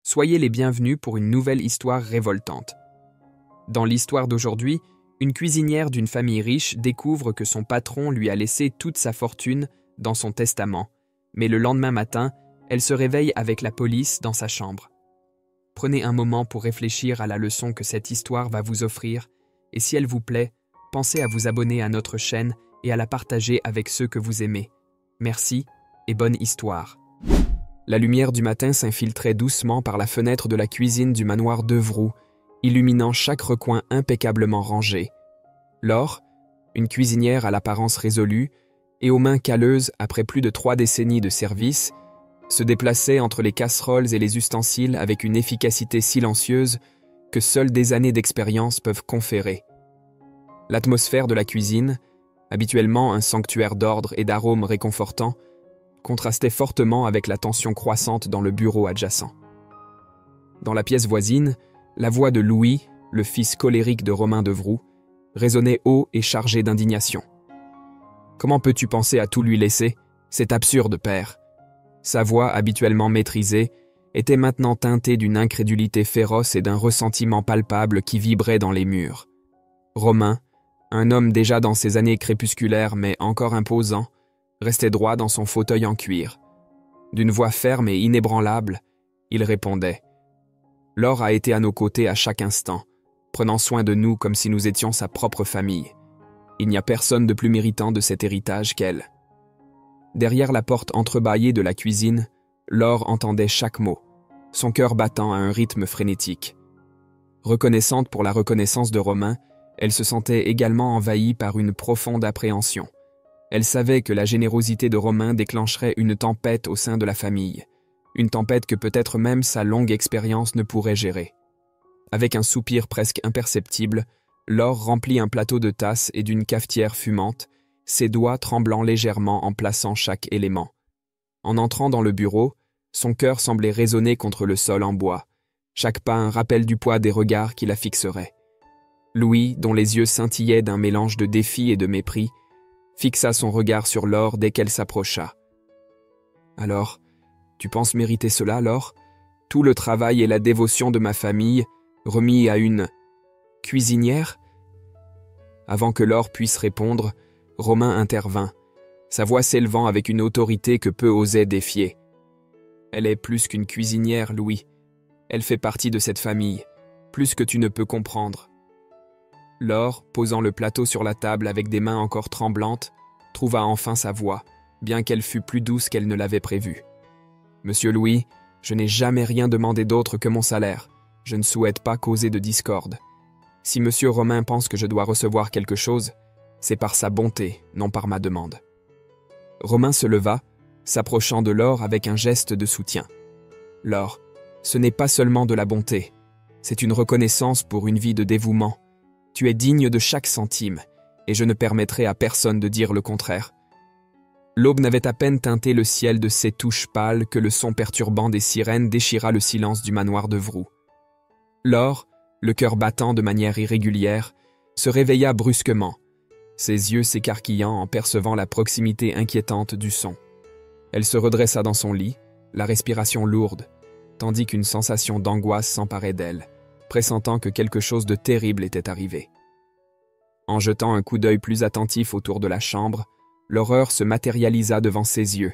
Soyez les bienvenus pour une nouvelle histoire révoltante. Dans l'histoire d'aujourd'hui, une cuisinière d'une famille riche découvre que son patron lui a laissé toute sa fortune dans son testament, mais le lendemain matin, elle se réveille avec la police dans sa chambre. Prenez un moment pour réfléchir à la leçon que cette histoire va vous offrir, et si elle vous plaît, pensez à vous abonner à notre chaîne et à la partager avec ceux que vous aimez. Merci et bonne histoire. La lumière du matin s'infiltrait doucement par la fenêtre de la cuisine du manoir Devroux, illuminant chaque recoin impeccablement rangé. Laure, une cuisinière à l'apparence résolue et aux mains calleuses après plus de 3 décennies de service, se déplaçait entre les casseroles et les ustensiles avec une efficacité silencieuse que seules des années d'expérience peuvent conférer. L'atmosphère de la cuisine, habituellement un sanctuaire d'ordre et d'arômes réconfortants, contrastait fortement avec la tension croissante dans le bureau adjacent. Dans la pièce voisine, la voix de Louis, le fils colérique de Romain Devroux, résonnait haut et chargé d'indignation. « Comment peux-tu penser à tout lui laisser? C'est absurde, père. » Sa voix, habituellement maîtrisée, était maintenant teintée d'une incrédulité féroce et d'un ressentiment palpable qui vibrait dans les murs. Romain, un homme déjà dans ses années crépusculaires mais encore imposant, restait droit dans son fauteuil en cuir. D'une voix ferme et inébranlable, il répondait « Laure a été à nos côtés à chaque instant, prenant soin de nous comme si nous étions sa propre famille. Il n'y a personne de plus méritant de cet héritage qu'elle. » Derrière la porte entrebâillée de la cuisine, Laure entendait chaque mot, son cœur battant à un rythme frénétique. Reconnaissante pour la reconnaissance de Romain, elle se sentait également envahie par une profonde appréhension. Elle savait que la générosité de Romain déclencherait une tempête au sein de la famille, une tempête que peut-être même sa longue expérience ne pourrait gérer. Avec un soupir presque imperceptible, Laure remplit un plateau de tasses et d'une cafetière fumante, ses doigts tremblant légèrement en plaçant chaque élément. En entrant dans le bureau, son cœur semblait résonner contre le sol en bois, chaque pas un rappel du poids des regards qui la fixeraient. Louis, dont les yeux scintillaient d'un mélange de défi et de mépris, fixa son regard sur Laure dès qu'elle s'approcha. « Alors, tu penses mériter cela, Laure? Tout le travail et la dévotion de ma famille, remis à une cuisinière ?» Avant que Laure puisse répondre, Romain intervint, sa voix s'élevant avec une autorité que peu osaient défier. « Elle est plus qu'une cuisinière, Louis. Elle fait partie de cette famille, plus que tu ne peux comprendre. » Laure, posant le plateau sur la table avec des mains encore tremblantes, trouva enfin sa voix, bien qu'elle fût plus douce qu'elle ne l'avait prévu. « Monsieur Louis, je n'ai jamais rien demandé d'autre que mon salaire. Je ne souhaite pas causer de discorde. Si monsieur Romain pense que je dois recevoir quelque chose, c'est par sa bonté, non par ma demande. » Romain se leva, s'approchant de Laure avec un geste de soutien. « Laure, ce n'est pas seulement de la bonté, c'est une reconnaissance pour une vie de dévouement. Tu es digne de chaque centime, et je ne permettrai à personne de dire le contraire. » L'aube n'avait à peine teinté le ciel de ses touches pâles que le son perturbant des sirènes déchira le silence du manoir Devroux. Laure, le cœur battant de manière irrégulière, se réveilla brusquement, ses yeux s'écarquillant en percevant la proximité inquiétante du son. Elle se redressa dans son lit, la respiration lourde, tandis qu'une sensation d'angoisse s'emparait d'elle, pressentant que quelque chose de terrible était arrivé. En jetant un coup d'œil plus attentif autour de la chambre, l'horreur se matérialisa devant ses yeux.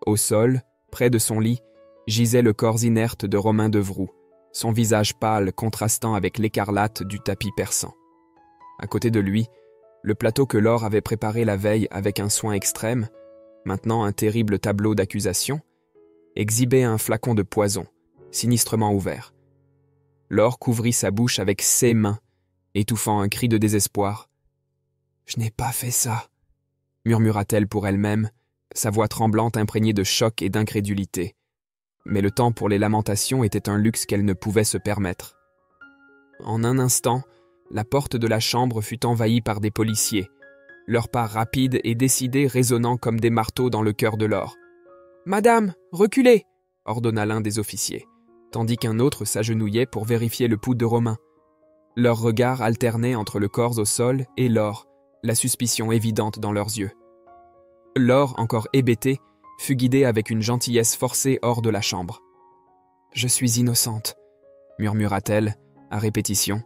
Au sol, près de son lit, gisait le corps inerte de Romain Devroux, son visage pâle contrastant avec l'écarlate du tapis persan. À côté de lui, le plateau que Laure avait préparé la veille avec un soin extrême, maintenant un terrible tableau d'accusation, exhibait un flacon de poison, sinistrement ouvert. Laure couvrit sa bouche avec ses mains, étouffant un cri de désespoir. « Je n'ai pas fait ça », murmura-t-elle pour elle-même, sa voix tremblante imprégnée de choc et d'incrédulité. Mais le temps pour les lamentations était un luxe qu'elle ne pouvait se permettre. En un instant, la porte de la chambre fut envahie par des policiers, leurs pas rapides et décidés résonnant comme des marteaux dans le cœur de Laure. « Madame, reculez !» ordonna l'un des officiers, tandis qu'un autre s'agenouillait pour vérifier le pouls de Romain. Leurs regards alternaient entre le corps au sol et Laure, la suspicion évidente dans leurs yeux. Laure, encore hébétée, fut guidée avec une gentillesse forcée hors de la chambre. « Je suis innocente », murmura-t-elle, à répétition,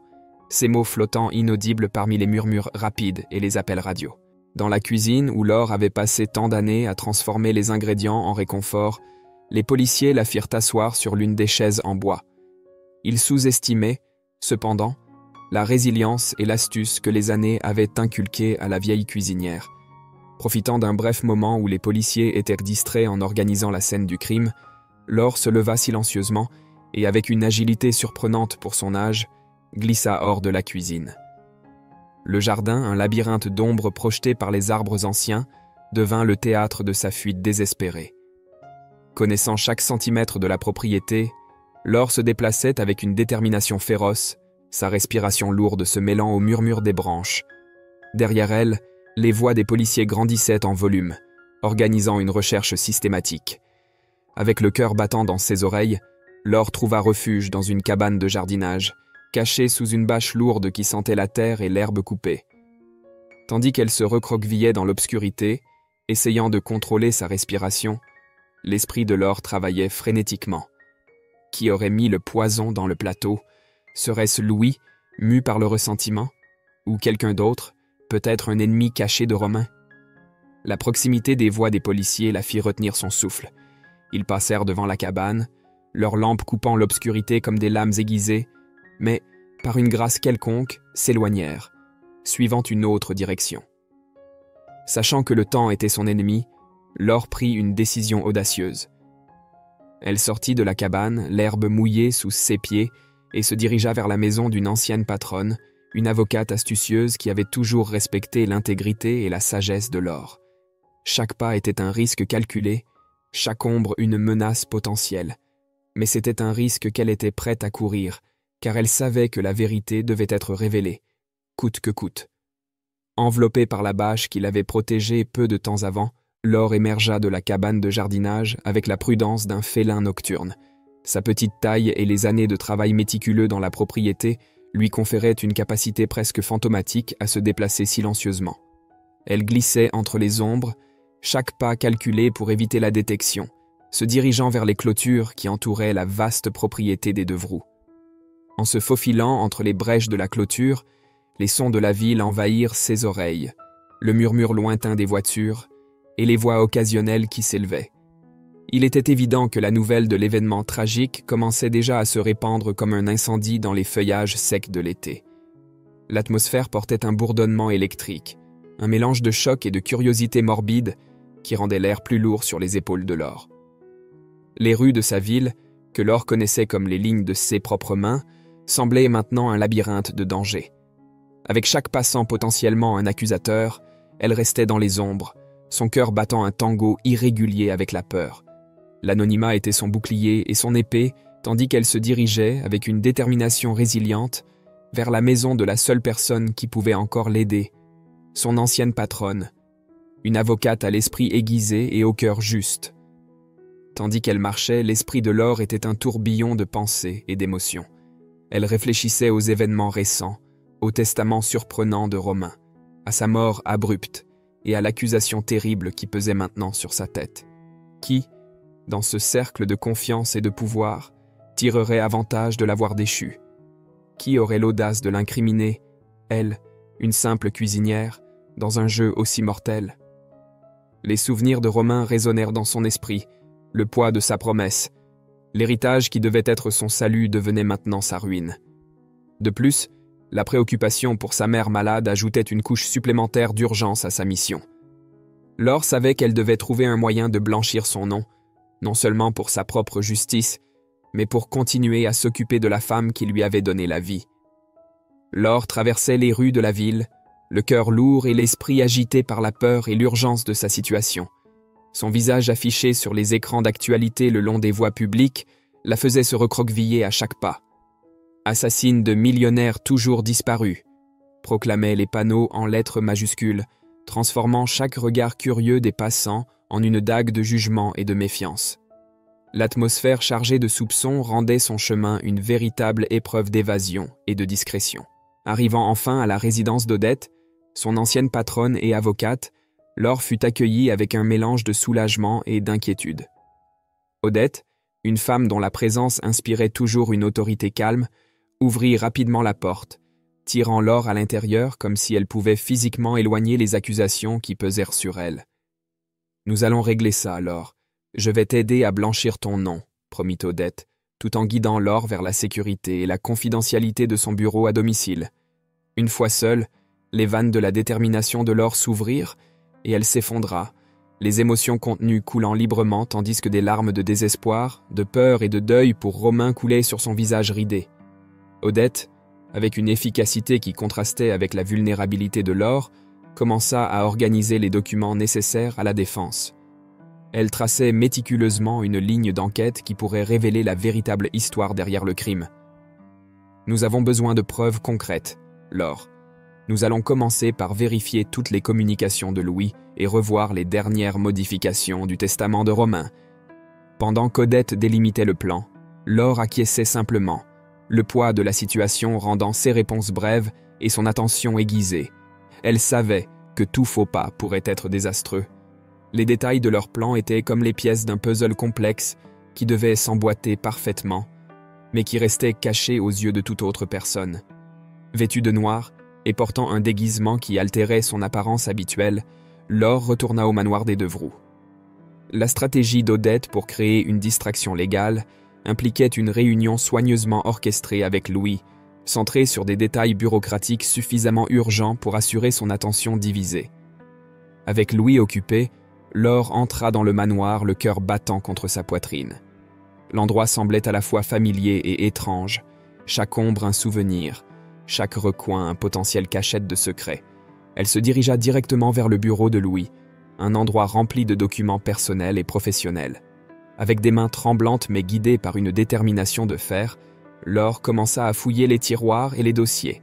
ces mots flottant inaudibles parmi les murmures rapides et les appels radio. Dans la cuisine, où Laure avait passé tant d'années à transformer les ingrédients en réconfort, les policiers la firent asseoir sur l'une des chaises en bois. Ils sous-estimaient, cependant, la résilience et l'astuce que les années avaient inculquées à la vieille cuisinière. Profitant d'un bref moment où les policiers étaient distraits en organisant la scène du crime, Laure se leva silencieusement et, avec une agilité surprenante pour son âge, glissa hors de la cuisine. Le jardin, un labyrinthe d'ombres projetées par les arbres anciens, devint le théâtre de sa fuite désespérée. Connaissant chaque centimètre de la propriété, Laure se déplaçait avec une détermination féroce, sa respiration lourde se mêlant au murmure des branches. Derrière elle, les voix des policiers grandissaient en volume, organisant une recherche systématique. Avec le cœur battant dans ses oreilles, Laure trouva refuge dans une cabane de jardinage, cachée sous une bâche lourde qui sentait la terre et l'herbe coupée. Tandis qu'elle se recroquevillait dans l'obscurité, essayant de contrôler sa respiration, l'esprit de Laure travaillait frénétiquement. Qui aurait mis le poison dans le plateau? Serait-ce Louis, mu par le ressentiment? Ou quelqu'un d'autre, peut-être un ennemi caché de Romain? La proximité des voix des policiers la fit retenir son souffle. Ils passèrent devant la cabane, leurs lampes coupant l'obscurité comme des lames aiguisées, mais, par une grâce quelconque, s'éloignèrent, suivant une autre direction. Sachant que le temps était son ennemi, Laure prit une décision audacieuse. Elle sortit de la cabane, l'herbe mouillée sous ses pieds, et se dirigea vers la maison d'une ancienne patronne, une avocate astucieuse qui avait toujours respecté l'intégrité et la sagesse de Laure. Chaque pas était un risque calculé, chaque ombre une menace potentielle. Mais c'était un risque qu'elle était prête à courir, car elle savait que la vérité devait être révélée, coûte que coûte. Enveloppée par la bâche qui l'avait protégée peu de temps avant, Laure émergea de la cabane de jardinage avec la prudence d'un félin nocturne. Sa petite taille et les années de travail méticuleux dans la propriété lui conféraient une capacité presque fantomatique à se déplacer silencieusement. Elle glissait entre les ombres, chaque pas calculé pour éviter la détection, se dirigeant vers les clôtures qui entouraient la vaste propriété des Devroux. En se faufilant entre les brèches de la clôture, les sons de la ville envahirent ses oreilles, le murmure lointain des voitures et les voix occasionnelles qui s'élevaient. Il était évident que la nouvelle de l'événement tragique commençait déjà à se répandre comme un incendie dans les feuillages secs de l'été. L'atmosphère portait un bourdonnement électrique, un mélange de choc et de curiosité morbide qui rendait l'air plus lourd sur les épaules de Laure. Les rues de sa ville, que Laure connaissait comme les lignes de ses propres mains, semblaient maintenant un labyrinthe de dangers. Avec chaque passant potentiellement un accusateur, elle restait dans les ombres, son cœur battant un tango irrégulier avec la peur. L'anonymat était son bouclier et son épée, tandis qu'elle se dirigeait, avec une détermination résiliente, vers la maison de la seule personne qui pouvait encore l'aider, son ancienne patronne, une avocate à l'esprit aiguisé et au cœur juste. Tandis qu'elle marchait, l'esprit de Laure était un tourbillon de pensées et d'émotions. Elle réfléchissait aux événements récents, au testament surprenant de Romain, à sa mort abrupte et à l'accusation terrible qui pesait maintenant sur sa tête. Qui, dans ce cercle de confiance et de pouvoir, tirerait avantage de l'avoir déchue? Qui aurait l'audace de l'incriminer, elle, une simple cuisinière, dans un jeu aussi mortel? Les souvenirs de Romain résonnèrent dans son esprit, le poids de sa promesse. L'héritage qui devait être son salut devenait maintenant sa ruine. De plus, la préoccupation pour sa mère malade ajoutait une couche supplémentaire d'urgence à sa mission. Laure savait qu'elle devait trouver un moyen de blanchir son nom, non seulement pour sa propre justice, mais pour continuer à s'occuper de la femme qui lui avait donné la vie. Laure traversait les rues de la ville, le cœur lourd et l'esprit agité par la peur et l'urgence de sa situation. Son visage affiché sur les écrans d'actualité le long des voies publiques la faisait se recroqueviller à chaque pas. Assassine de millionnaires toujours disparus, proclamaient les panneaux en lettres majuscules, transformant chaque regard curieux des passants en une dague de jugement et de méfiance. L'atmosphère chargée de soupçons rendait son chemin une véritable épreuve d'évasion et de discrétion. Arrivant enfin à la résidence d'Odette, son ancienne patronne et avocate, Laure fut accueillie avec un mélange de soulagement et d'inquiétude. Odette, Une femme dont la présence inspirait toujours une autorité calme ouvrit rapidement la porte, tirant Laure à l'intérieur comme si elle pouvait physiquement éloigner les accusations qui pesèrent sur elle. « Nous allons régler ça, Laure. Je vais t'aider à blanchir ton nom, » promit Odette, tout en guidant Laure vers la sécurité et la confidentialité de son bureau à domicile. Une fois seule, les vannes de la détermination de Laure s'ouvrirent et elle s'effondra, les émotions contenues coulant librement tandis que des larmes de désespoir, de peur et de deuil pour Romain coulaient sur son visage ridé. Odette, avec une efficacité qui contrastait avec la vulnérabilité de Laure, commença à organiser les documents nécessaires à la défense. Elle traçait méticuleusement une ligne d'enquête qui pourrait révéler la véritable histoire derrière le crime. « Nous avons besoin de preuves concrètes, Laure. Nous allons commencer par vérifier toutes les communications de Louis et revoir les dernières modifications du testament de Romain. » Pendant qu'Odette délimitait le plan, Laure acquiesçait simplement, le poids de la situation rendant ses réponses brèves et son attention aiguisée. Elle savait que tout faux pas pourrait être désastreux. Les détails de leur plan étaient comme les pièces d'un puzzle complexe qui devait s'emboîter parfaitement, mais qui restait caché aux yeux de toute autre personne. Vêtue de noir et portant un déguisement qui altérait son apparence habituelle, Laure retourna au manoir des Devroux. La stratégie d'Odette pour créer une distraction légale impliquait une réunion soigneusement orchestrée avec Louis, centrée sur des détails bureaucratiques suffisamment urgents pour assurer son attention divisée. Avec Louis occupé, Laure entra dans le manoir, le cœur battant contre sa poitrine. L'endroit semblait à la fois familier et étrange, chaque ombre un souvenir, chaque recoin un potentiel cachette de secrets. Elle se dirigea directement vers le bureau de Louis, un endroit rempli de documents personnels et professionnels. Avec des mains tremblantes mais guidée par une détermination de fer, Laure commença à fouiller les tiroirs et les dossiers.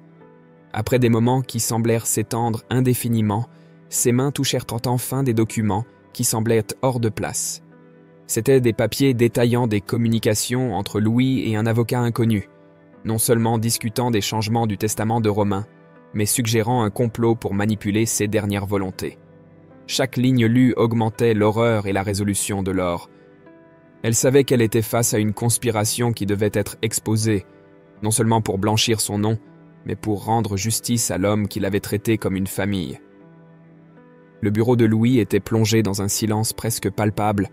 Après des moments qui semblèrent s'étendre indéfiniment, ses mains touchèrent enfin des documents qui semblaient hors de place. C'étaient des papiers détaillant des communications entre Louis et un avocat inconnu, non seulement discutant des changements du testament de Romain, mais suggérant un complot pour manipuler ses dernières volontés. Chaque ligne lue augmentait l'horreur et la résolution de Laure. Elle savait qu'elle était face à une conspiration qui devait être exposée, non seulement pour blanchir son nom, mais pour rendre justice à l'homme qui l'avait traité comme une famille. Le bureau de Louis était plongé dans un silence presque palpable,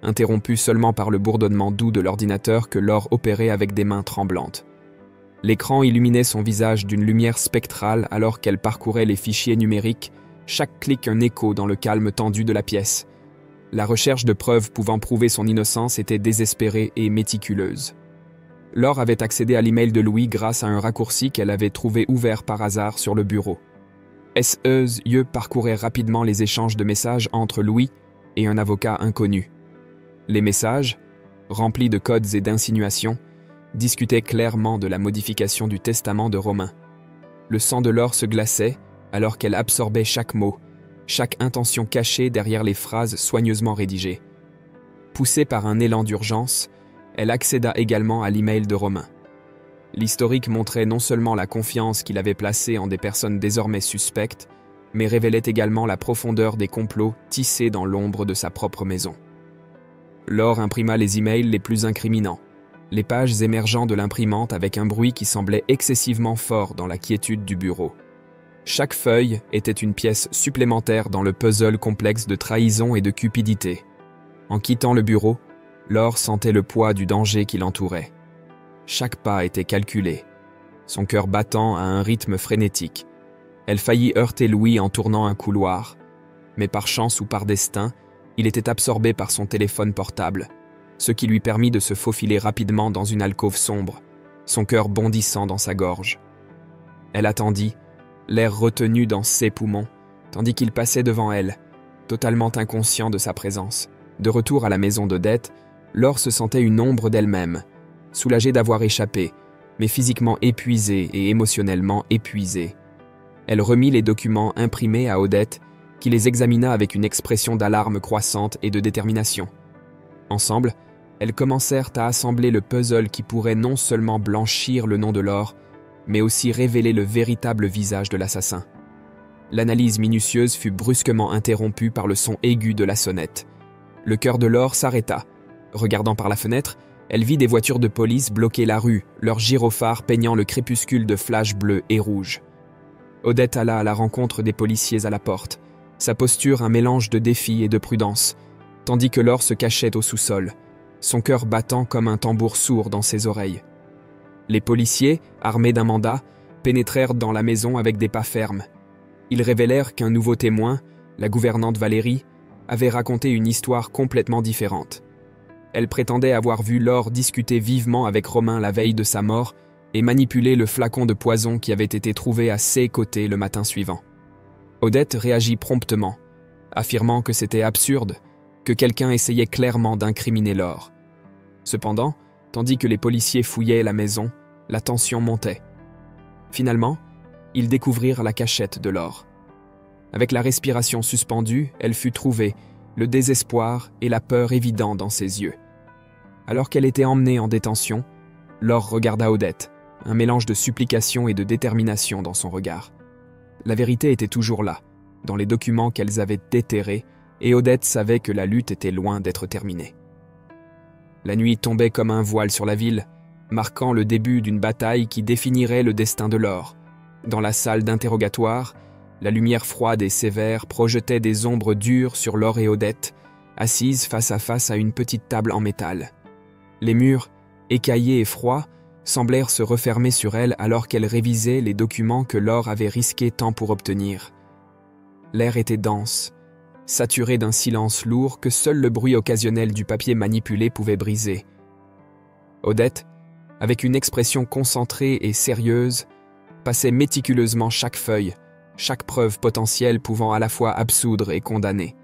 interrompu seulement par le bourdonnement doux de l'ordinateur que Laure opérait avec des mains tremblantes. L'écran illuminait son visage d'une lumière spectrale alors qu'elle parcourait les fichiers numériques, chaque clic un écho dans le calme tendu de la pièce. La recherche de preuves pouvant prouver son innocence était désespérée et méticuleuse. Laure avait accédé à l'email de Louis grâce à un raccourci qu'elle avait trouvé ouvert par hasard sur le bureau. Ses yeux parcouraient rapidement les échanges de messages entre Louis et un avocat inconnu. Les messages, remplis de codes et d'insinuations, discutaient clairement de la modification du testament de Romain. Le sang de Laure se glaçait alors qu'elle absorbait chaque mot, chaque intention cachée derrière les phrases soigneusement rédigées. Poussée par un élan d'urgence, elle accéda également à l'email de Romain. L'historique montrait non seulement la confiance qu'il avait placée en des personnes désormais suspectes, mais révélait également la profondeur des complots tissés dans l'ombre de sa propre maison. Laure imprima les emails les plus incriminants, les pages émergeant de l'imprimante avec un bruit qui semblait excessivement fort dans la quiétude du bureau. Chaque feuille était une pièce supplémentaire dans le puzzle complexe de trahison et de cupidité. En quittant le bureau, Laure sentait le poids du danger qui l'entourait. Chaque pas était calculé, son cœur battant à un rythme frénétique. Elle faillit heurter Louis en tournant un couloir, mais par chance ou par destin, il était absorbé par son téléphone portable, ce qui lui permit de se faufiler rapidement dans une alcôve sombre, son cœur bondissant dans sa gorge. Elle attendit, l'air retenu dans ses poumons, tandis qu'il passait devant elle, totalement inconscient de sa présence. De retour à la maison d'Odette, Laure se sentait une ombre d'elle-même, soulagée d'avoir échappé, mais physiquement épuisée et émotionnellement épuisée. Elle remit les documents imprimés à Odette, qui les examina avec une expression d'alarme croissante et de détermination. Ensemble, elles commencèrent à assembler le puzzle qui pourrait non seulement blanchir le nom de Laure, mais aussi révéler le véritable visage de l'assassin. L'analyse minutieuse fut brusquement interrompue par le son aigu de la sonnette. Le cœur de Laure s'arrêta. Regardant par la fenêtre, Elle vit des voitures de police bloquer la rue, leurs gyrophares peignant le crépuscule de flashs bleus et rouges. Odette alla à la rencontre des policiers à la porte, sa posture un mélange de défi et de prudence, tandis que Laure se cachait au sous-sol, son cœur battant comme un tambour sourd dans ses oreilles. Les policiers, armés d'un mandat, pénétrèrent dans la maison avec des pas fermes. Ils révélèrent qu'un nouveau témoin, la gouvernante Valérie, avait raconté une histoire complètement différente. Elle prétendait avoir vu Laure discuter vivement avec Romain la veille de sa mort et manipuler le flacon de poison qui avait été trouvé à ses côtés le matin suivant. Odette réagit promptement, affirmant que c'était absurde, que quelqu'un essayait clairement d'incriminer Laure. Cependant, tandis que les policiers fouillaient la maison, la tension montait. Finalement, ils découvrirent la cachette de Laure. Avec la respiration suspendue, elle fut trouvée, le désespoir et la peur évidents dans ses yeux. Alors qu'elle était emmenée en détention, Laure regarda Odette, un mélange de supplication et de détermination dans son regard. La vérité était toujours là, dans les documents qu'elles avaient déterrés, et Odette savait que la lutte était loin d'être terminée. La nuit tombait comme un voile sur la ville, marquant le début d'une bataille qui définirait le destin de Laure. Dans la salle d'interrogatoire, la lumière froide et sévère projetait des ombres dures sur Laure et Odette, assises face à une petite table en métal. Les murs, écaillés et froids, semblèrent se refermer sur elle alors qu'elle révisait les documents que Laure avait risqué tant pour obtenir. L'air était dense, saturé d'un silence lourd que seul le bruit occasionnel du papier manipulé pouvait briser. Odette, avec une expression concentrée et sérieuse, passait méticuleusement chaque feuille, chaque preuve potentielle pouvant à la fois absoudre et condamner.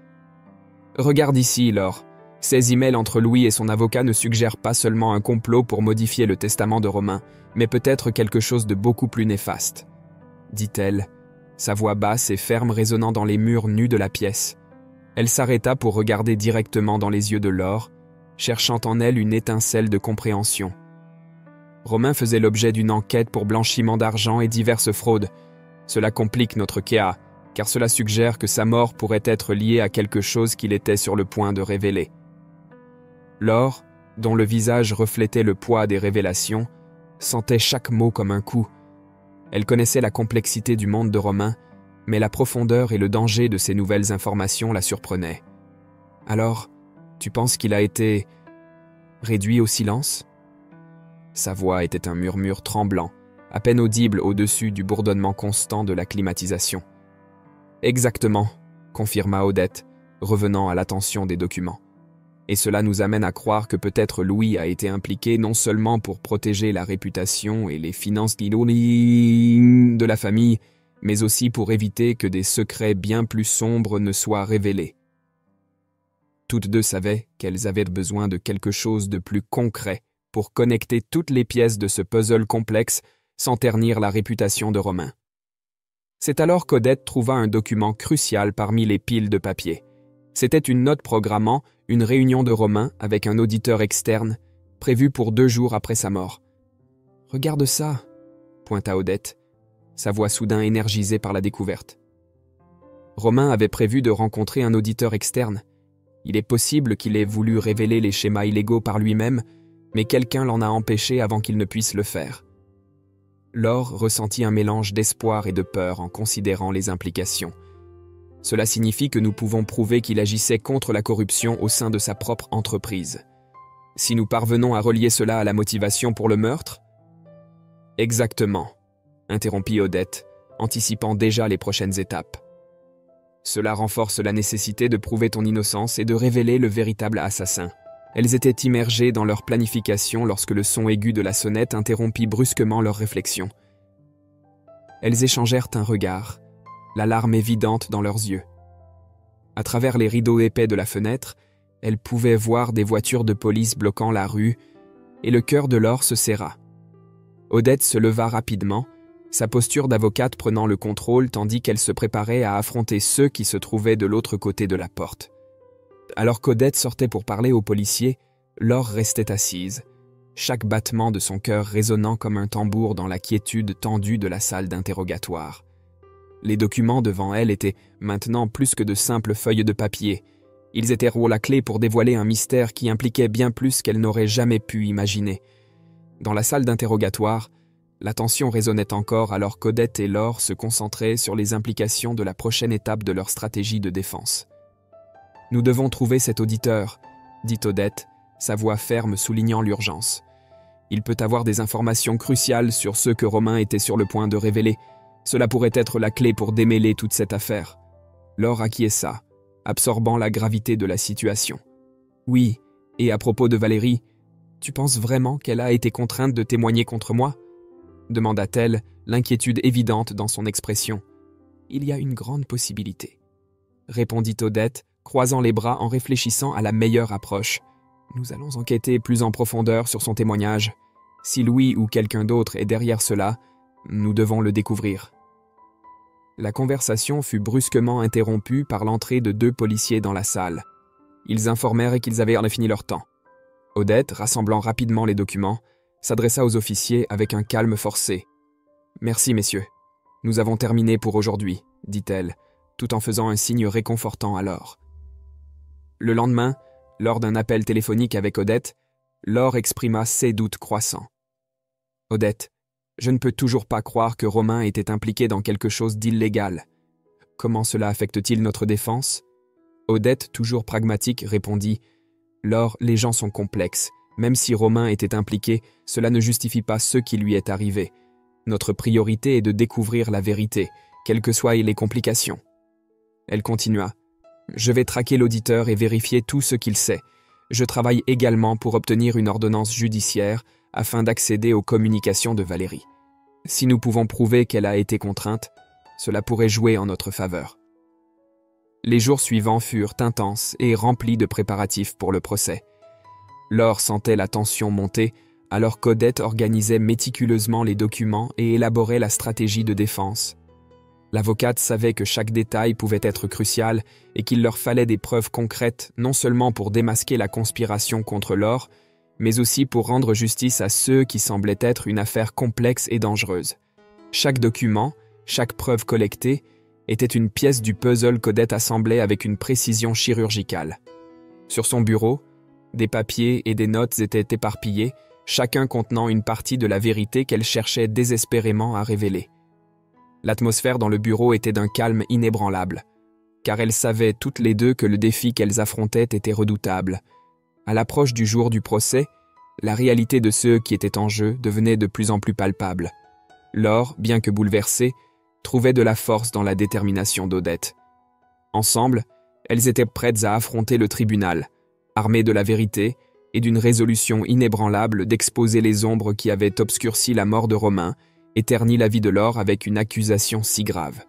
« Regarde ici, Laure. Ces emails entre Louis et son avocat ne suggèrent pas seulement un complot pour modifier le testament de Romain, mais peut-être quelque chose de beaucoup plus néfaste, » dit-elle, sa voix basse et ferme résonnant dans les murs nus de la pièce. Elle s'arrêta pour regarder directement dans les yeux de Laure, cherchant en elle une étincelle de compréhension. Romain faisait l'objet d'une enquête pour blanchiment d'argent et diverses fraudes. Cela complique notre cas, car cela suggère que sa mort pourrait être liée à quelque chose qu'il était sur le point de révéler. Laure, dont le visage reflétait le poids des révélations, sentait chaque mot comme un coup. Elle connaissait la complexité du monde de Romain, mais la profondeur et le danger de ces nouvelles informations la surprenaient. « Alors, tu penses qu'il a été réduit au silence ?» Sa voix était un murmure tremblant, à peine audible au-dessus du bourdonnement constant de la climatisation. « Exactement, » confirma Odette, revenant à l'attention des documents. Et cela nous amène à croire que peut-être Louis a été impliqué non seulement pour protéger la réputation et les finances de la famille, mais aussi pour éviter que des secrets bien plus sombres ne soient révélés. Toutes deux savaient qu'elles avaient besoin de quelque chose de plus concret pour connecter toutes les pièces de ce puzzle complexe sans ternir la réputation de Romain. C'est alors qu'Odette trouva un document crucial parmi les piles de papier. C'était une note programmant une réunion de Romain avec un auditeur externe, prévue pour 2 jours après sa mort. « Regarde ça !» pointa Odette, sa voix soudain énergisée par la découverte. Romain avait prévu de rencontrer un auditeur externe. Il est possible qu'il ait voulu révéler les schémas illégaux par lui-même, mais quelqu'un l'en a empêché avant qu'il ne puisse le faire. Laure ressentit un mélange d'espoir et de peur en considérant les implications. Cela signifie que nous pouvons prouver qu'il agissait contre la corruption au sein de sa propre entreprise. Si nous parvenons à relier cela à la motivation pour le meurtre ? Exactement, interrompit Odette, anticipant déjà les prochaines étapes. Cela renforce la nécessité de prouver ton innocence et de révéler le véritable assassin. Elles étaient immergées dans leur planification lorsque le son aigu de la sonnette interrompit brusquement leur réflexion. Elles échangèrent un regard, la larme évidente dans leurs yeux. À travers les rideaux épais de la fenêtre, elles pouvaient voir des voitures de police bloquant la rue, et le cœur de Laure se serra. Odette se leva rapidement, sa posture d'avocate prenant le contrôle tandis qu'elle se préparait à affronter ceux qui se trouvaient de l'autre côté de la porte. Alors qu'Odette sortait pour parler aux policiers, Laure restait assise, chaque battement de son cœur résonnant comme un tambour dans la quiétude tendue de la salle d'interrogatoire. Les documents devant elle étaient maintenant plus que de simples feuilles de papier. Ils étaient rôle à clé pour dévoiler un mystère qui impliquait bien plus qu'elle n'aurait jamais pu imaginer. Dans la salle d'interrogatoire, la tension résonnait encore alors qu'Odette et Laure se concentraient sur les implications de la prochaine étape de leur stratégie de défense. « Nous devons trouver cet auditeur », dit Odette, sa voix ferme soulignant l'urgence. « Il peut avoir des informations cruciales sur ce que Romain était sur le point de révéler. Cela pourrait être la clé pour démêler toute cette affaire. » Laure acquiesça, absorbant la gravité de la situation. « Oui, et à propos de Valérie, tu penses vraiment qu'elle a été contrainte de témoigner contre moi ?» demanda-t-elle, l'inquiétude évidente dans son expression. « Il y a une grande possibilité, » répondit Odette, croisant les bras en réfléchissant à la meilleure approche. « Nous allons enquêter plus en profondeur sur son témoignage. Si Louis ou quelqu'un d'autre est derrière cela, nous devons le découvrir. » La conversation fut brusquement interrompue par l'entrée de 2 policiers dans la salle. Ils informèrent qu'ils avaient fini leur temps. Odette, rassemblant rapidement les documents, s'adressa aux officiers avec un calme forcé. « Merci, messieurs. Nous avons terminé pour aujourd'hui, » dit-elle, tout en faisant un signe réconfortant à Laure. Le lendemain, lors d'un appel téléphonique avec Odette, Laure exprima ses doutes croissants. « Odette, je ne peux toujours pas croire que Romain était impliqué dans quelque chose d'illégal. Comment cela affecte-t-il notre défense ?» Odette, toujours pragmatique, répondit « Laure, les gens sont complexes. Même si Romain était impliqué, cela ne justifie pas ce qui lui est arrivé. Notre priorité est de découvrir la vérité, quelles que soient les complications. » Elle continua. « Je vais traquer l'auditeur et vérifier tout ce qu'il sait. Je travaille également pour obtenir une ordonnance judiciaire afin d'accéder aux communications de Valérie. Si nous pouvons prouver qu'elle a été contrainte, cela pourrait jouer en notre faveur. » Les jours suivants furent intenses et remplis de préparatifs pour le procès. Laure sentait la tension monter alors qu'Odette organisait méticuleusement les documents et élaborait la stratégie de défense. L'avocate savait que chaque détail pouvait être crucial et qu'il leur fallait des preuves concrètes non seulement pour démasquer la conspiration contre Laure, mais aussi pour rendre justice à ceux qui semblaient être une affaire complexe et dangereuse. Chaque document, chaque preuve collectée, était une pièce du puzzle qu'Odette assemblait avec une précision chirurgicale. Sur son bureau, des papiers et des notes étaient éparpillés, chacun contenant une partie de la vérité qu'elle cherchait désespérément à révéler. L'atmosphère dans le bureau était d'un calme inébranlable, car elles savaient toutes les deux que le défi qu'elles affrontaient était redoutable. À l'approche du jour du procès, la réalité de ceux qui étaient en jeu devenait de plus en plus palpable. Laure, bien que bouleversée, trouvait de la force dans la détermination d'Odette. Ensemble, elles étaient prêtes à affronter le tribunal, armées de la vérité et d'une résolution inébranlable d'exposer les ombres qui avaient obscurci la mort de Romain et terni la vie de Laure avec une accusation si grave.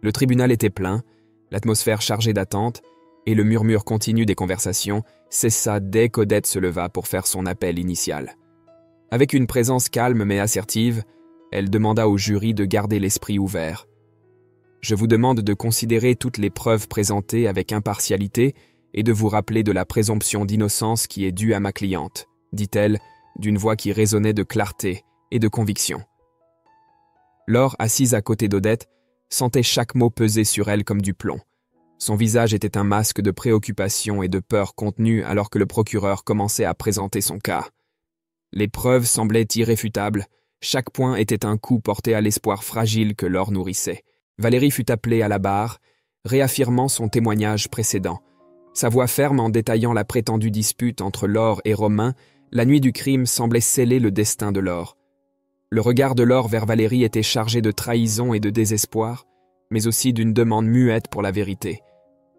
Le tribunal était plein, l'atmosphère chargée d'attente, et le murmure continu des conversations cessa dès qu'Odette se leva pour faire son appel initial. Avec une présence calme mais assertive, elle demanda au jury de garder l'esprit ouvert. « Je vous demande de considérer toutes les preuves présentées avec impartialité et de vous rappeler de la présomption d'innocence qui est due à ma cliente, » dit-elle, d'une voix qui résonnait de clarté et de conviction. Laure, assise à côté d'Odette, sentait chaque mot peser sur elle comme du plomb. Son visage était un masque de préoccupation et de peur contenue alors que le procureur commençait à présenter son cas. Les preuves semblaient irréfutables, chaque point était un coup porté à l'espoir fragile que Laure nourrissait. Valérie fut appelée à la barre, réaffirmant son témoignage précédent. Sa voix ferme en détaillant la prétendue dispute entre Laure et Romain, la nuit du crime semblait sceller le destin de Laure. Le regard de Laure vers Valérie était chargé de trahison et de désespoir, mais aussi d'une demande muette pour la vérité.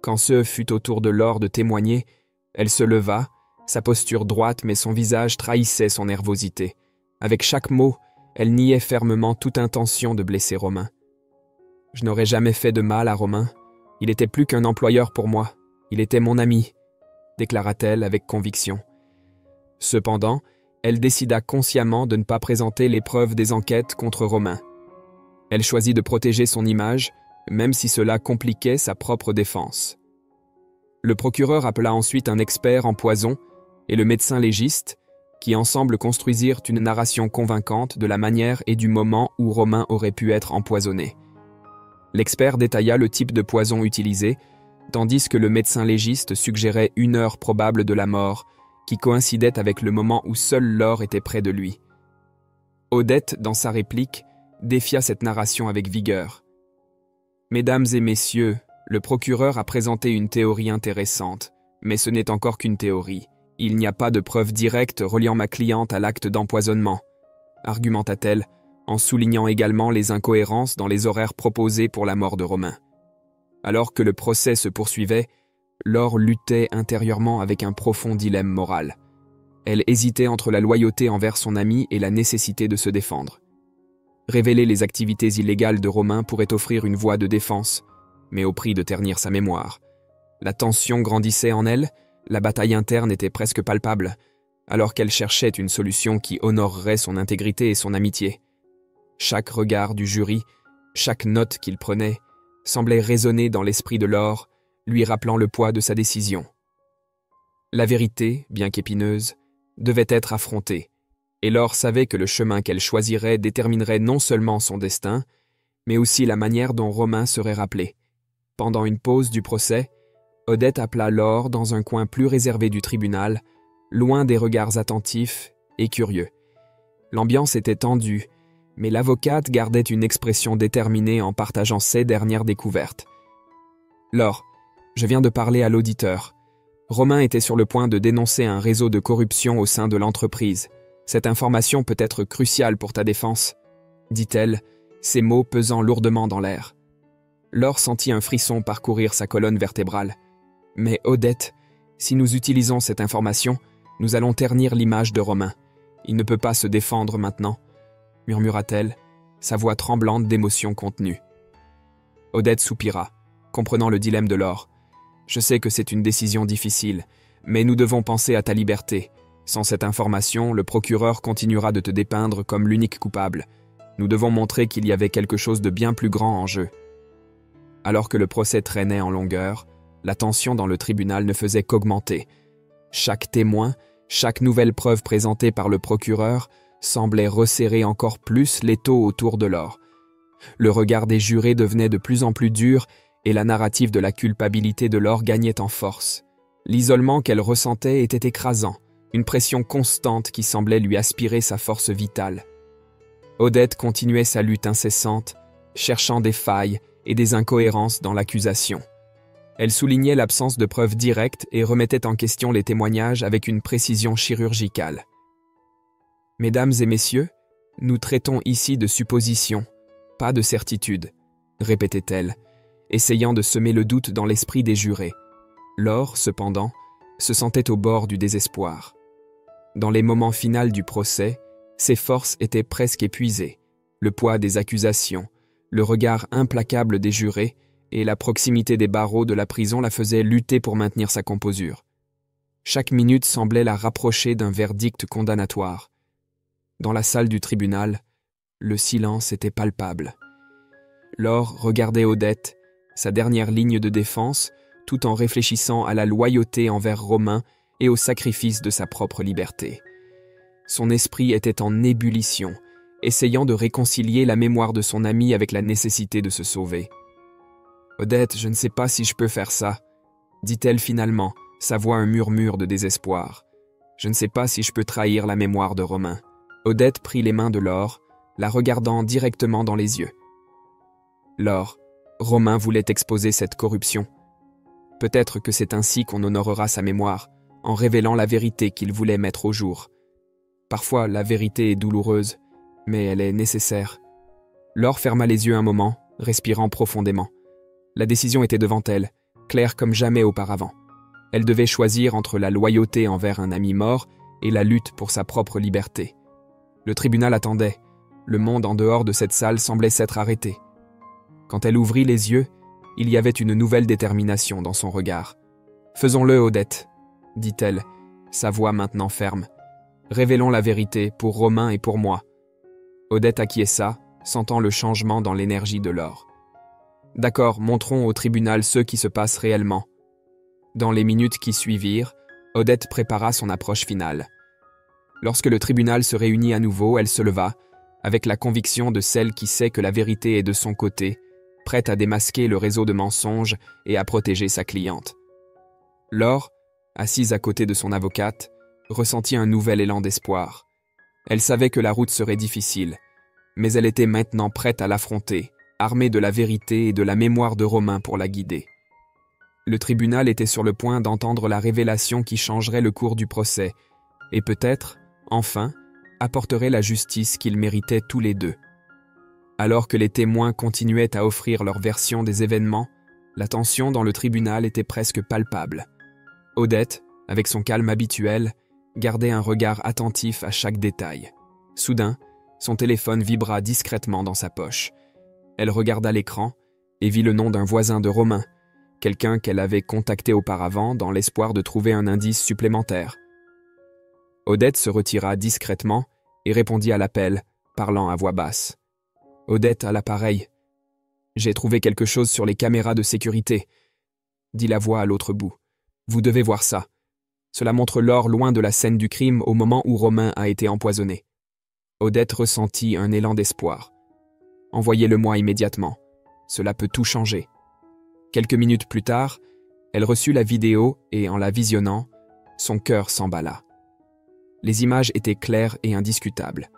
Quand ce fut au tour de Laure de témoigner, elle se leva, sa posture droite mais son visage trahissait son nervosité. Avec chaque mot, elle niait fermement toute intention de blesser Romain. « Je n'aurais jamais fait de mal à Romain. Il était plus qu'un employeur pour moi. Il était mon ami, » déclara-t-elle avec conviction. Cependant, elle décida consciemment de ne pas présenter les preuves des enquêtes contre Romain. Elle choisit de protéger son image, même si cela compliquait sa propre défense. Le procureur appela ensuite un expert en poison et le médecin légiste, qui ensemble construisirent une narration convaincante de la manière et du moment où Romain aurait pu être empoisonné. L'expert détailla le type de poison utilisé, tandis que le médecin légiste suggérait 1 heure probable de la mort, qui coïncidait avec le moment où seul Laure était près de lui. Odette, dans sa réplique, défia cette narration avec vigueur. « Mesdames et messieurs, le procureur a présenté une théorie intéressante, mais ce n'est encore qu'une théorie. Il n'y a pas de preuve directe reliant ma cliente à l'acte d'empoisonnement, » argumenta-t-elle, en soulignant également les incohérences dans les horaires proposés pour la mort de Romain. Alors que le procès se poursuivait, Laure luttait intérieurement avec un profond dilemme moral. Elle hésitait entre la loyauté envers son ami et la nécessité de se défendre. Révéler les activités illégales de Romain pourrait offrir une voie de défense, mais au prix de ternir sa mémoire. La tension grandissait en elle, la bataille interne était presque palpable, alors qu'elle cherchait une solution qui honorerait son intégrité et son amitié. Chaque regard du jury, chaque note qu'il prenait, semblait résonner dans l'esprit de Laure, lui rappelant le poids de sa décision. La vérité, bien qu'épineuse, devait être affrontée, et Laure savait que le chemin qu'elle choisirait déterminerait non seulement son destin, mais aussi la manière dont Romain serait rappelé. Pendant une pause du procès, Odette appela Laure dans un coin plus réservé du tribunal, loin des regards attentifs et curieux. L'ambiance était tendue, mais l'avocate gardait une expression déterminée en partageant ses dernières découvertes. « Laure, je viens de parler à l'auditeur. Romain était sur le point de dénoncer un réseau de corruption au sein de l'entreprise. Cette information peut être cruciale pour ta défense, » dit-elle, ses mots pesant lourdement dans l'air. Laure sentit un frisson parcourir sa colonne vertébrale. « Mais Odette, si nous utilisons cette information, nous allons ternir l'image de Romain. Il ne peut pas se défendre maintenant, » murmura-t-elle, sa voix tremblante d'émotion contenue. Odette soupira, comprenant le dilemme de Laure. « Je sais que c'est une décision difficile, mais nous devons penser à ta liberté. Sans cette information, le procureur continuera de te dépeindre comme l'unique coupable. Nous devons montrer qu'il y avait quelque chose de bien plus grand en jeu. » Alors que le procès traînait en longueur, la tension dans le tribunal ne faisait qu'augmenter. Chaque témoin, chaque nouvelle preuve présentée par le procureur semblait resserrer encore plus l'étau autour de Laure. Le regard des jurés devenait de plus en plus dur et la narrative de la culpabilité de Laure gagnait en force. L'isolement qu'elle ressentait était écrasant, une pression constante qui semblait lui aspirer sa force vitale. Odette continuait sa lutte incessante, cherchant des failles et des incohérences dans l'accusation. Elle soulignait l'absence de preuves directes et remettait en question les témoignages avec une précision chirurgicale. « Mesdames et messieurs, nous traitons ici de suppositions, pas de certitudes, » répétait-elle, essayant de semer le doute dans l'esprit des jurés. Laure, cependant, se sentait au bord du désespoir. Dans les moments finals du procès, ses forces étaient presque épuisées. Le poids des accusations, le regard implacable des jurés et la proximité des barreaux de la prison la faisaient lutter pour maintenir sa composure. Chaque minute semblait la rapprocher d'un verdict condamnatoire. Dans la salle du tribunal, le silence était palpable. Laure regardait Odette, sa dernière ligne de défense, tout en réfléchissant à la loyauté envers Romain et au sacrifice de sa propre liberté. Son esprit était en ébullition, essayant de réconcilier la mémoire de son ami avec la nécessité de se sauver. « Odette, je ne sais pas si je peux faire ça, » dit-elle finalement, sa voix un murmure de désespoir. « Je ne sais pas si je peux trahir la mémoire de Romain. » Odette prit les mains de Laure, la regardant directement dans les yeux. « Laure, Romain voulait exposer cette corruption. Peut-être que c'est ainsi qu'on honorera sa mémoire, en révélant la vérité qu'il voulait mettre au jour. Parfois, la vérité est douloureuse, mais elle est nécessaire. » Laure ferma les yeux un moment, respirant profondément. La décision était devant elle, claire comme jamais auparavant. Elle devait choisir entre la loyauté envers un ami mort et la lutte pour sa propre liberté. Le tribunal attendait. Le monde en dehors de cette salle semblait s'être arrêté. Quand elle ouvrit les yeux, il y avait une nouvelle détermination dans son regard. « Faisons-le, Odette », dit-elle, sa voix maintenant ferme. « Révélons la vérité pour Romain et pour moi. » Odette acquiesça, sentant le changement dans l'énergie de Laure. « D'accord, montrons au tribunal ce qui se passe réellement. » Dans les minutes qui suivirent, Odette prépara son approche finale. Lorsque le tribunal se réunit à nouveau, elle se leva, avec la conviction de celle qui sait que la vérité est de son côté, prête à démasquer le réseau de mensonges et à protéger sa cliente. Laure, assise à côté de son avocate, ressentit un nouvel élan d'espoir. Elle savait que la route serait difficile, mais elle était maintenant prête à l'affronter, armée de la vérité et de la mémoire de Romain pour la guider. Le tribunal était sur le point d'entendre la révélation qui changerait le cours du procès, et peut-être, enfin, apporterait la justice qu'ils méritaient tous les deux. Alors que les témoins continuaient à offrir leur version des événements, la tension dans le tribunal était presque palpable. Odette, avec son calme habituel, gardait un regard attentif à chaque détail. Soudain, son téléphone vibra discrètement dans sa poche. Elle regarda l'écran et vit le nom d'un voisin de Romain, quelqu'un qu'elle avait contacté auparavant dans l'espoir de trouver un indice supplémentaire. Odette se retira discrètement et répondit à l'appel, parlant à voix basse. « Odette à l'appareil. J'ai trouvé quelque chose sur les caméras de sécurité, » dit la voix à l'autre bout. « Vous devez voir ça. Cela montre Laure loin de la scène du crime au moment où Romain a été empoisonné. » Odette ressentit un élan d'espoir. « Envoyez-le-moi immédiatement. Cela peut tout changer. » Quelques minutes plus tard, elle reçut la vidéo et, en la visionnant, son cœur s'emballa. Les images étaient claires et indiscutables.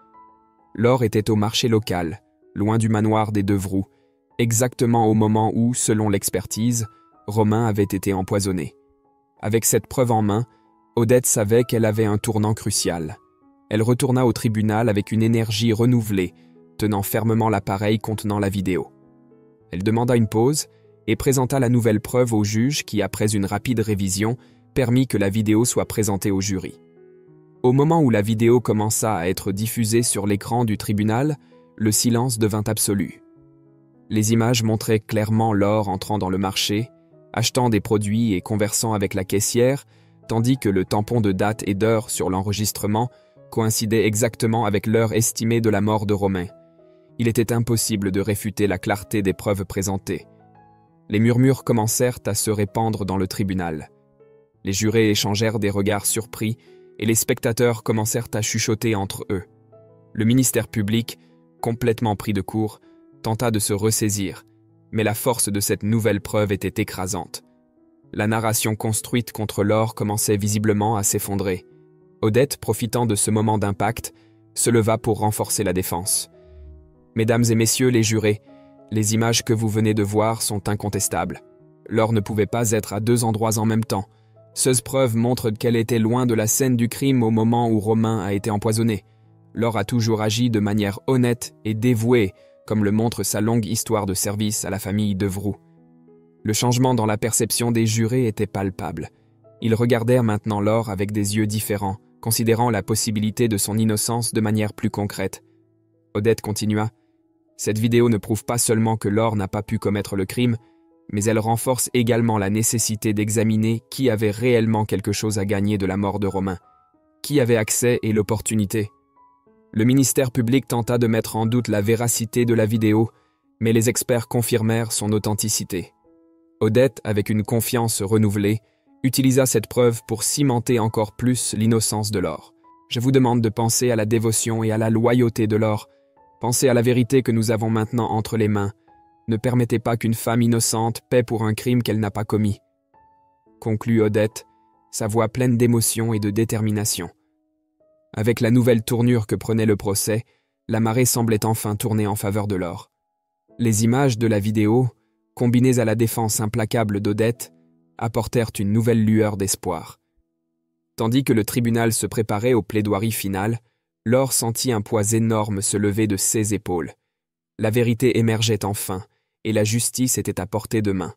Laure était au marché local, loin du manoir des Devroux, exactement au moment où, selon l'expertise, Romain avait été empoisonné. Avec cette preuve en main, Odette savait qu'elle avait un tournant crucial. Elle retourna au tribunal avec une énergie renouvelée, tenant fermement l'appareil contenant la vidéo. Elle demanda une pause et présenta la nouvelle preuve au juge qui, après une rapide révision, permit que la vidéo soit présentée au jury. Au moment où la vidéo commença à être diffusée sur l'écran du tribunal, le silence devint absolu. Les images montraient clairement Laure entrant dans le marché, achetant des produits et conversant avec la caissière, tandis que le tampon de date et d'heure sur l'enregistrement coïncidait exactement avec l'heure estimée de la mort de Romain. Il était impossible de réfuter la clarté des preuves présentées. Les murmures commencèrent à se répandre dans le tribunal. Les jurés échangèrent des regards surpris et les spectateurs commencèrent à chuchoter entre eux. Le ministère public, complètement pris de court, tenta de se ressaisir, mais la force de cette nouvelle preuve était écrasante. La narration construite contre Laure commençait visiblement à s'effondrer. Odette, profitant de ce moment d'impact, se leva pour renforcer la défense. « Mesdames et messieurs les jurés, les images que vous venez de voir sont incontestables. Laure ne pouvait pas être à deux endroits en même temps. Ces preuves montrent qu'elle était loin de la scène du crime au moment où Romain a été empoisonné. Laure a toujours agi de manière honnête et dévouée, comme le montre sa longue histoire de service à la famille Devroux. » Le changement dans la perception des jurés était palpable. Ils regardèrent maintenant Laure avec des yeux différents, considérant la possibilité de son innocence de manière plus concrète. Odette continua. « Cette vidéo ne prouve pas seulement que Laure n'a pas pu commettre le crime, mais elle renforce également la nécessité d'examiner qui avait réellement quelque chose à gagner de la mort de Romain, qui avait accès et l'opportunité. Le ministère public tenta de mettre en doute la véracité de la vidéo, mais les experts confirmèrent son authenticité. Odette, avec une confiance renouvelée, utilisa cette preuve pour cimenter encore plus l'innocence de Laure. Je vous demande de penser à la dévotion et à la loyauté de Laure. Pensez à la vérité que nous avons maintenant entre les mains. Ne permettez pas qu'une femme innocente paie pour un crime qu'elle n'a pas commis. » Conclut Odette, sa voix pleine d'émotion et de détermination. Avec la nouvelle tournure que prenait le procès, la marée semblait enfin tourner en faveur de Laure. Les images de la vidéo, combinées à la défense implacable d'Odette, apportèrent une nouvelle lueur d'espoir. Tandis que le tribunal se préparait aux plaidoiries finales, Laure sentit un poids énorme se lever de ses épaules. La vérité émergeait enfin, et la justice était à portée de main.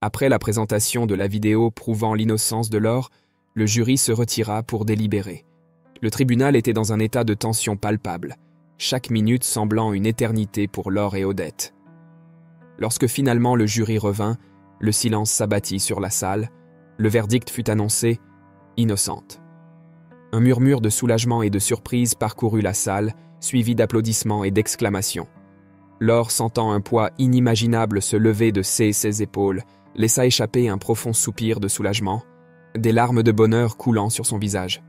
Après la présentation de la vidéo prouvant l'innocence de Laure, le jury se retira pour délibérer. Le tribunal était dans un état de tension palpable, chaque minute semblant une éternité pour Laure et Odette. Lorsque finalement le jury revint, le silence s'abattit sur la salle, le verdict fut annoncé « innocente ». Un murmure de soulagement et de surprise parcourut la salle, suivi d'applaudissements et d'exclamations. Laure, sentant un poids inimaginable se lever de ses épaules, laissa échapper un profond soupir de soulagement, des larmes de bonheur coulant sur son visage.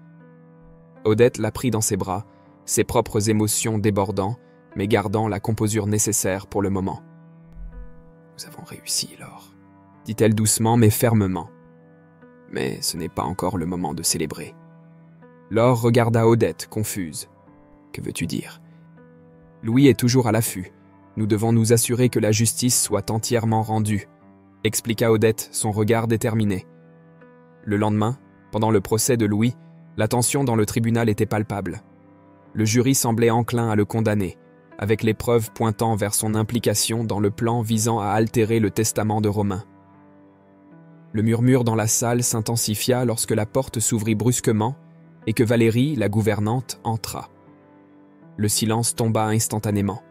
Odette la prit dans ses bras, ses propres émotions débordant, mais gardant la composure nécessaire pour le moment. Nous avons réussi, Laure, dit-elle doucement mais fermement. Mais ce n'est pas encore le moment de célébrer. Laure regarda Odette, confuse. Que veux-tu dire? Louis est toujours à l'affût. Nous devons nous assurer que la justice soit entièrement rendue, expliqua Odette, son regard déterminé. Le lendemain, pendant le procès de Louis, la tension dans le tribunal était palpable. Le jury semblait enclin à le condamner, avec les preuves pointant vers son implication dans le plan visant à altérer le testament de Romain. Le murmure dans la salle s'intensifia lorsque la porte s'ouvrit brusquement et que Valérie, la gouvernante, entra. Le silence tomba instantanément.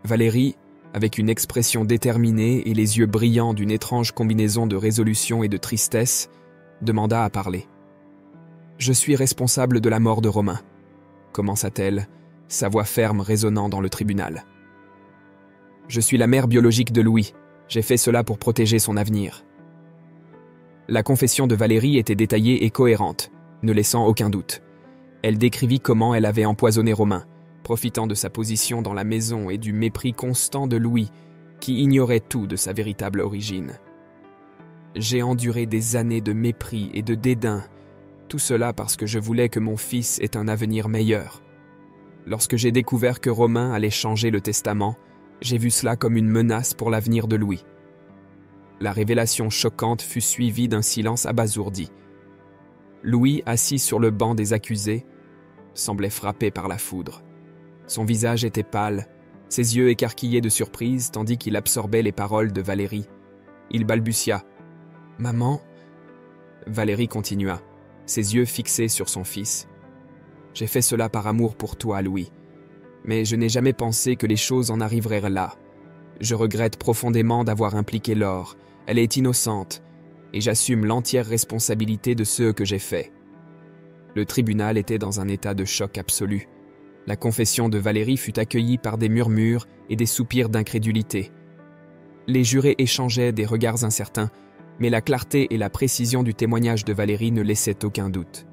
Valérie, avec une expression déterminée et les yeux brillants d'une étrange combinaison de résolution et de tristesse, demanda à parler. « Je suis responsable de la mort de Romain », commença-t-elle, sa voix ferme résonnant dans le tribunal. « Je suis la mère biologique de Louis. J'ai fait cela pour protéger son avenir. » La confession de Valérie était détaillée et cohérente, ne laissant aucun doute. Elle décrivit comment elle avait empoisonné Romain, profitant de sa position dans la maison et du mépris constant de Louis, qui ignorait tout de sa véritable origine. « J'ai enduré des années de mépris et de dédain, tout cela parce que je voulais que mon fils ait un avenir meilleur. Lorsque j'ai découvert que Romain allait changer le testament, j'ai vu cela comme une menace pour l'avenir de Louis. » La révélation choquante fut suivie d'un silence abasourdi. Louis, assis sur le banc des accusés, semblait frappé par la foudre. Son visage était pâle, ses yeux écarquillés de surprise tandis qu'il absorbait les paroles de Valérie. Il balbutia. « Maman ?» Valérie continua, ses yeux fixés sur son fils. « J'ai fait cela par amour pour toi, Louis. Mais je n'ai jamais pensé que les choses en arriveraient là. Je regrette profondément d'avoir impliqué Laure. Elle est innocente, et j'assume l'entière responsabilité de ce que j'ai fait. » Le tribunal était dans un état de choc absolu. La confession de Valérie fut accueillie par des murmures et des soupirs d'incrédulité. Les jurés échangeaient des regards incertains, mais la clarté et la précision du témoignage de Valérie ne laissaient aucun doute.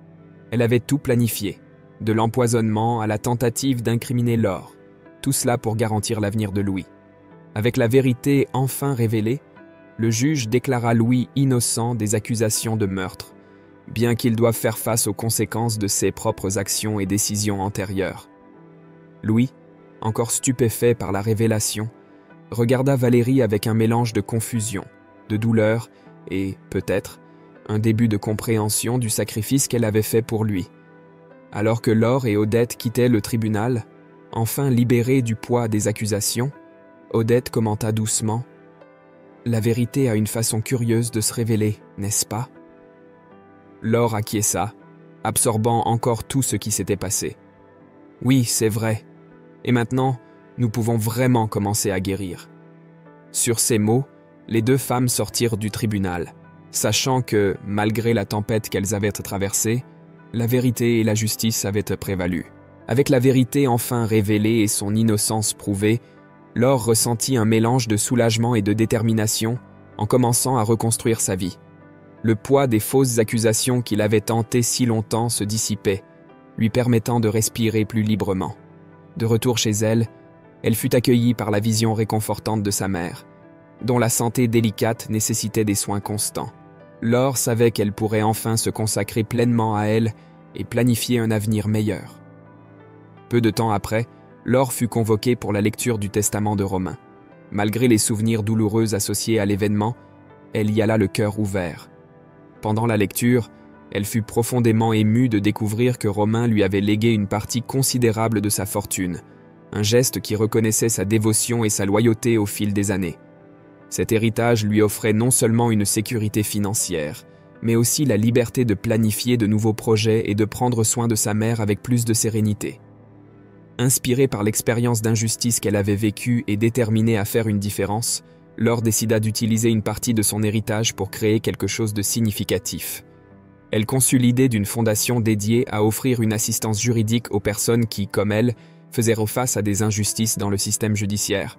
Elle avait tout planifié, de l'empoisonnement à la tentative d'incriminer Laure, tout cela pour garantir l'avenir de Louis. Avec la vérité enfin révélée, le juge déclara Louis innocent des accusations de meurtre, bien qu'il doive faire face aux conséquences de ses propres actions et décisions antérieures. Louis, encore stupéfait par la révélation, regarda Valérie avec un mélange de confusion, de douleur et, peut-être, un début de compréhension du sacrifice qu'elle avait fait pour lui. Alors que Laure et Odette quittaient le tribunal, enfin libérées du poids des accusations, Odette commenta doucement « La vérité a une façon curieuse de se révéler, n'est-ce pas ?» Laure acquiesça, absorbant encore tout ce qui s'était passé. « Oui, c'est vrai. Et maintenant, nous pouvons vraiment commencer à guérir. » Sur ces mots, les deux femmes sortirent du tribunal, sachant que, malgré la tempête qu'elles avaient traversée, la vérité et la justice avaient prévalu. Avec la vérité enfin révélée et son innocence prouvée, Laure ressentit un mélange de soulagement et de détermination en commençant à reconstruire sa vie. Le poids des fausses accusations qu'il avait tentées si longtemps se dissipait, lui permettant de respirer plus librement. De retour chez elle, elle fut accueillie par la vision réconfortante de sa mère, dont la santé délicate nécessitait des soins constants. Laure savait qu'elle pourrait enfin se consacrer pleinement à elle et planifier un avenir meilleur. Peu de temps après, Laure fut convoquée pour la lecture du testament de Romain. Malgré les souvenirs douloureux associés à l'événement, elle y alla le cœur ouvert. Pendant la lecture, elle fut profondément émue de découvrir que Romain lui avait légué une partie considérable de sa fortune, un geste qui reconnaissait sa dévotion et sa loyauté au fil des années. Cet héritage lui offrait non seulement une sécurité financière, mais aussi la liberté de planifier de nouveaux projets et de prendre soin de sa mère avec plus de sérénité. Inspirée par l'expérience d'injustice qu'elle avait vécue et déterminée à faire une différence, Laure décida d'utiliser une partie de son héritage pour créer quelque chose de significatif. Elle conçut l'idée d'une fondation dédiée à offrir une assistance juridique aux personnes qui, comme elle, faisaient face à des injustices dans le système judiciaire.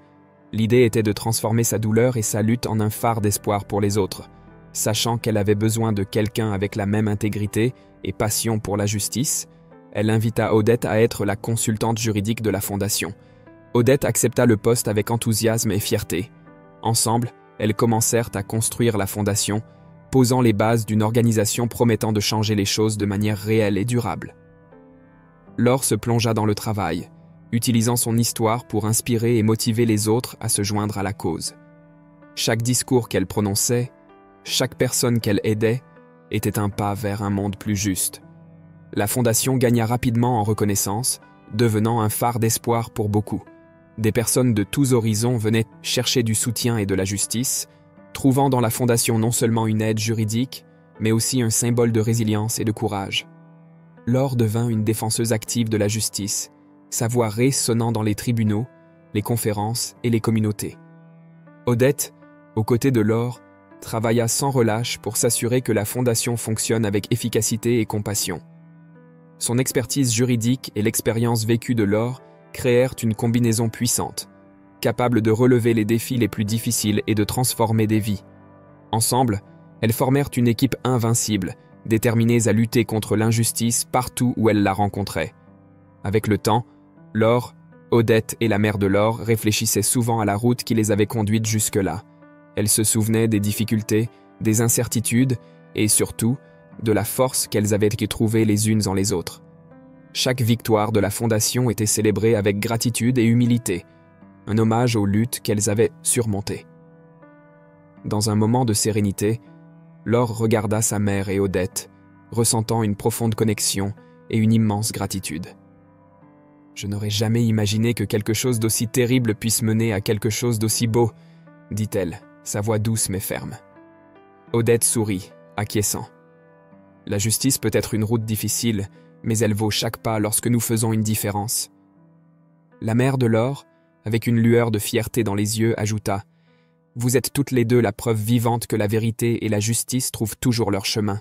L'idée était de transformer sa douleur et sa lutte en un phare d'espoir pour les autres. Sachant qu'elle avait besoin de quelqu'un avec la même intégrité et passion pour la justice, elle invita Odette à être la consultante juridique de la fondation. Odette accepta le poste avec enthousiasme et fierté. Ensemble, elles commencèrent à construire la fondation, posant les bases d'une organisation promettant de changer les choses de manière réelle et durable. Laure se plongea dans le travail, utilisant son histoire pour inspirer et motiver les autres à se joindre à la cause. Chaque discours qu'elle prononçait, chaque personne qu'elle aidait, était un pas vers un monde plus juste. La fondation gagna rapidement en reconnaissance, devenant un phare d'espoir pour beaucoup. Des personnes de tous horizons venaient chercher du soutien et de la justice, trouvant dans la fondation non seulement une aide juridique, mais aussi un symbole de résilience et de courage. Laure devint une défenseuse active de la justice, sa voix résonnant dans les tribunaux, les conférences et les communautés. Odette, aux côtés de Laure, travailla sans relâche pour s'assurer que la fondation fonctionne avec efficacité et compassion. Son expertise juridique et l'expérience vécue de Laure créèrent une combinaison puissante, capable de relever les défis les plus difficiles et de transformer des vies. Ensemble, elles formèrent une équipe invincible, déterminées à lutter contre l'injustice partout où elles la rencontraient. Avec le temps, Laure, Odette et la mère de Laure réfléchissaient souvent à la route qui les avait conduites jusque-là. Elles se souvenaient des difficultés, des incertitudes et surtout de la force qu'elles avaient trouvée les unes en les autres. Chaque victoire de la fondation était célébrée avec gratitude et humilité, un hommage aux luttes qu'elles avaient surmontées. Dans un moment de sérénité, Laure regarda sa mère et Odette, ressentant une profonde connexion et une immense gratitude. « Je n'aurais jamais imaginé que quelque chose d'aussi terrible puisse mener à quelque chose d'aussi beau, » dit-elle, sa voix douce mais ferme. Odette sourit, acquiesçant. « La justice peut être une route difficile, mais elle vaut chaque pas lorsque nous faisons une différence. » La mère de Laure, avec une lueur de fierté dans les yeux, ajouta « Vous êtes toutes les deux la preuve vivante que la vérité et la justice trouvent toujours leur chemin. »